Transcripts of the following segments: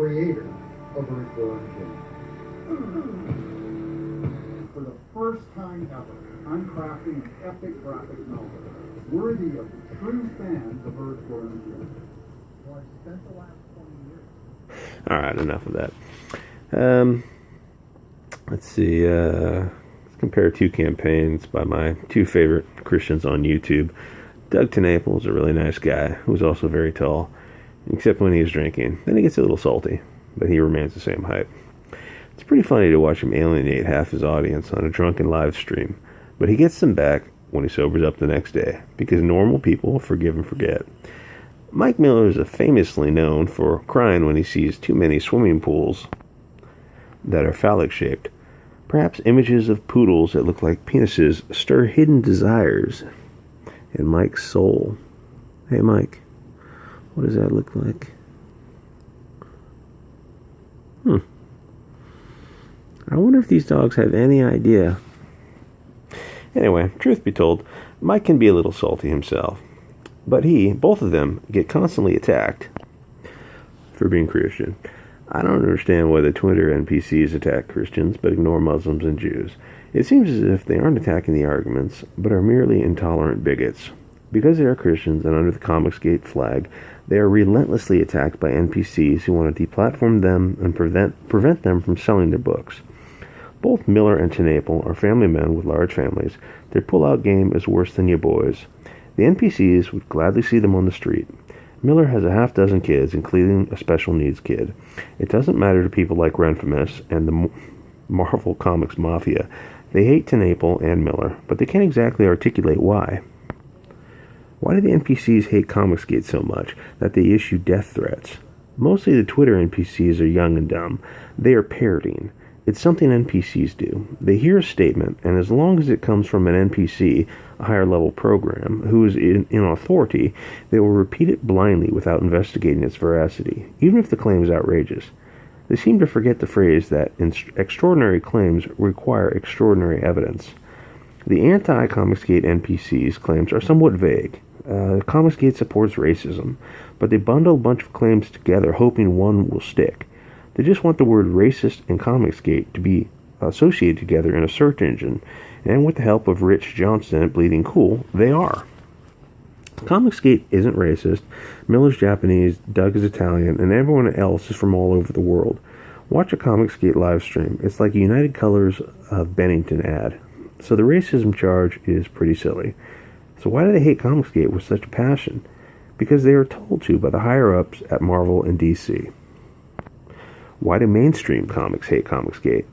creator of Earthworm Jim. For the first time ever, I'm crafting an epic graphic novel worthy of the true fans of Earthworm Jim. Well, I've spent the last 20 years. All right, enough of that. Let's see. Let's compare two campaigns by my two favorite Christians on YouTube. Doug Tennapel is a really nice guy who's also very tall, except when he's drinking. Then he gets a little salty, but he remains the same height. It's pretty funny to watch him alienate half his audience on a drunken live stream, but he gets them back when he sobers up the next day, because normal people forgive and forget. Mike Miller is famously known for crying when he sees too many swimming pools that are phallic-shaped. Perhaps images of poodles that look like penises stir hidden desires in Mike's soul. Hey, Mike, what does that look like? I wonder if these dogs have any idea. Anyway, truth be told, Mike can be a little salty himself. But both of them, get constantly attacked for being Christian. I don't understand why the Twitter NPCs attack Christians but ignore Muslims and Jews. It seems as if they aren't attacking the arguments, but are merely intolerant bigots. Because they are Christians and under the Comicsgate flag, they are relentlessly attacked by NPCs who want to deplatform them and prevent them from selling their books. Both Miller and Tennapel are family men with large families. Their pull-out game is worse than your boys. The NPCs would gladly see them on the street. Miller has a half-dozen kids, including a special needs kid. It doesn't matter to people like Renfamous and the Marvel Comics Mafia. They hate Tennapel and Miller, but they can't exactly articulate why. Why do the NPCs hate Comicsgate so much that they issue death threats? Mostly the Twitter NPCs are young and dumb. They are parroting. It's something NPCs do. They hear a statement, and as long as it comes from an NPC, a higher-level program, who is in authority, they will repeat it blindly without investigating its veracity, even if the claim is outrageous. They seem to forget the phrase that extraordinary claims require extraordinary evidence. The anti-Comicsgate NPCs' claims are somewhat vague. Comicsgate supports racism, but they bundle a bunch of claims together hoping one will stick. They just want the word racist and Comicsgate to be associated together in a search engine, and with the help of Rich Johnston at Bleeding Cool, they are. Comicsgate isn't racist, Miller's Japanese, Doug is Italian, and everyone else is from all over the world. Watch a Comicsgate live stream. It's like a United Colors of Bennington ad. So the racism charge is pretty silly. So why do they hate Comicsgate with such passion? Because they are told to by the higher-ups at Marvel and DC. Why do mainstream comics hate Comicsgate?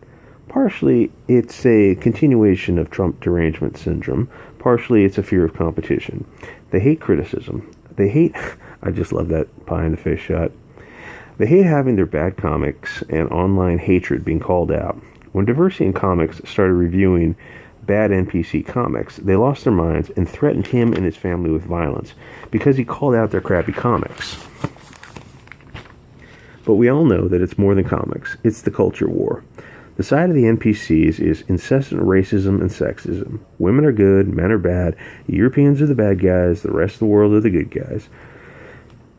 Partially, it's a continuation of Trump derangement syndrome. Partially, it's a fear of competition. They hate criticism. They hate... I just love that pie-in-the-face shot. They hate having their bad comics and online hatred being called out. When Diversity in Comics started reviewing bad NPC comics, they lost their minds and threatened him and his family with violence because he called out their crappy comics. But we all know that it's more than comics. It's the culture war. The side of the NPCs is incessant racism and sexism. Women are good, men are bad, Europeans are the bad guys, the rest of the world are the good guys.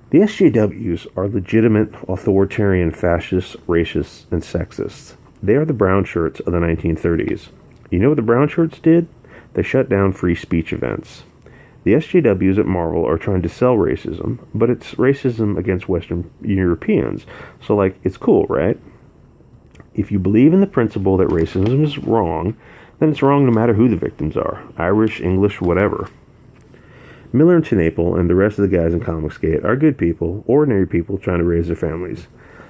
The SJWs are legitimate, authoritarian fascists, racists, and sexists. They are the Brownshirts of the 1930s. You know what the Brownshirts did? They shut down free speech events. The SJWs at Marvel are trying to sell racism, but it's racism against Western Europeans. So, it's cool, right? If you believe in the principle that racism is wrong, then it's wrong no matter who the victims are. Irish, English, whatever. Miller and Tennapel and the rest of the guys in Comicsgate are good people, ordinary people trying to raise their families.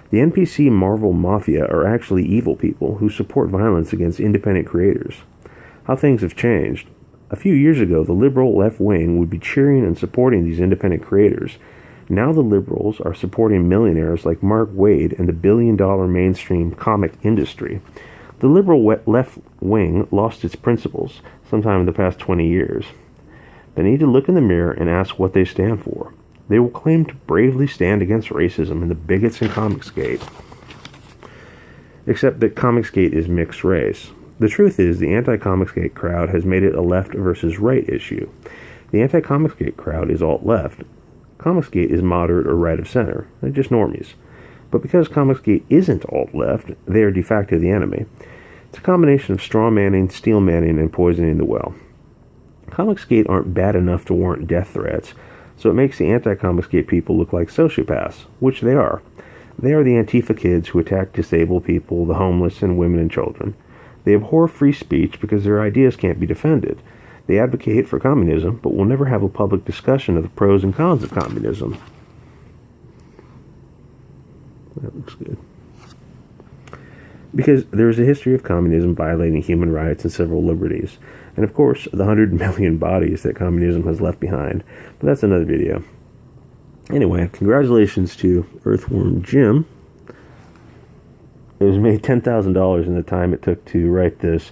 The NPC Marvel Mafia are actually evil people who support violence against independent creators. How things have changed. A few years ago, the liberal left wing would be cheering and supporting these independent creators. Now the liberals are supporting millionaires like Mark Waid and the billion-dollar mainstream comic industry. The liberal left wing lost its principles sometime in the past 20 years. They need to look in the mirror and ask what they stand for. They will claim to bravely stand against racism and the bigots in Comicsgate. Except that Comicsgate is mixed race. The truth is, the anti-Comicsgate crowd has made it a left versus right issue. The anti-Comicsgate crowd is alt-left. Comicsgate is moderate or right of center. They're just normies. But because Comicsgate isn't alt-left, they are de facto the enemy. It's a combination of straw-manning, steel-manning, and poisoning the well. Comicsgate aren't bad enough to warrant death threats, so it makes the anti-Comicsgate people look like sociopaths, which they are. They are the Antifa kids who attack disabled people, the homeless, and women and children. They abhor free speech because their ideas can't be defended. They advocate for communism, but will never have a public discussion of the pros and cons of communism. That looks good. Because there is a history of communism violating human rights and civil liberties, and of course, the 100 million bodies that communism has left behind. But that's another video. Anyway, congratulations to Earthworm Jim. It was made $10,000 in the time it took to write this.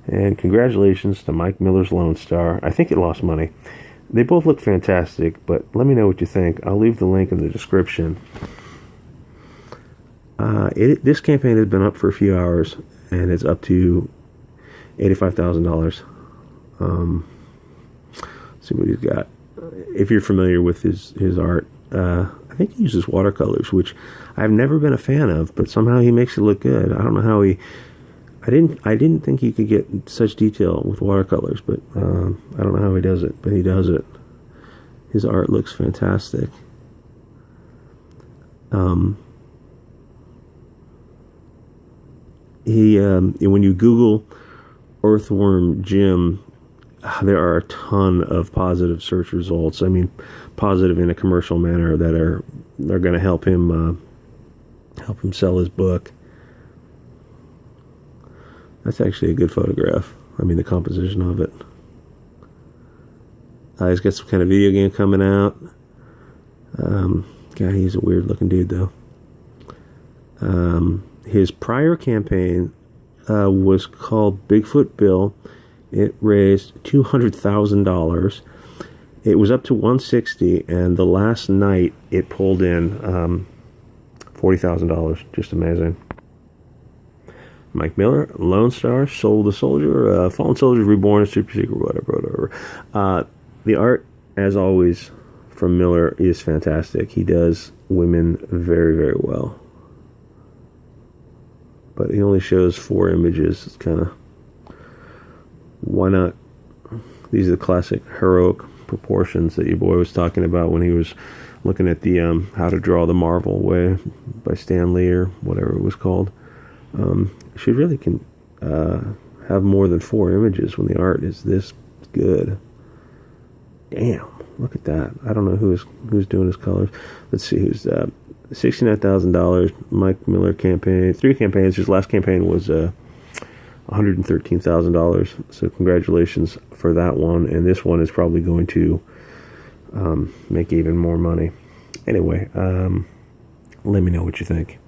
And congratulations to Mike Miller's Lonestar. I think it lost money. They both look fantastic, but let me know what you think. I'll leave the link in the description. This campaign has been up for a few hours, and it's up to $85,000. See what he's got. If you're familiar with his art, I think he uses watercolors, which I've never been a fan of, but somehow he makes it look good. I don't know how he... I didn't think he could get such detail with watercolors, but I don't know how he does it, but he does it. His art looks fantastic. When you Google Earthworm Jim, there are a ton of positive search results. I mean, positive in a commercial manner that are going to help him sell his book. That's actually a good photograph. I mean, the composition of it. He's got some kind of video game coming out. God, he's a weird looking dude, though. His prior campaign was called Bigfoot Bill. It raised $200,000. It was up to $160,000, and the last night it pulled in $40,000. Just amazing. Mike Miller, Lonestar, Soul the Soldier, Fallen Soldier, Reborn, Super Secret, whatever. The art, as always, from Miller is fantastic. He does women very, very well. But he only shows 4 images. It's kind of... Why not? These are the classic heroic proportions that your boy was talking about when he was looking at the How to Draw the Marvel Way by Stan Lee or whatever it was called. She really can have more than 4 images when the art is this good. Damn, look at that. I don't know who's doing his colors. Let's see who's $69,000. Mike Miller campaign, 3 campaigns. His last campaign was $113,000. So congratulations for that one. And this one is probably going to make even more money. Anyway, let me know what you think.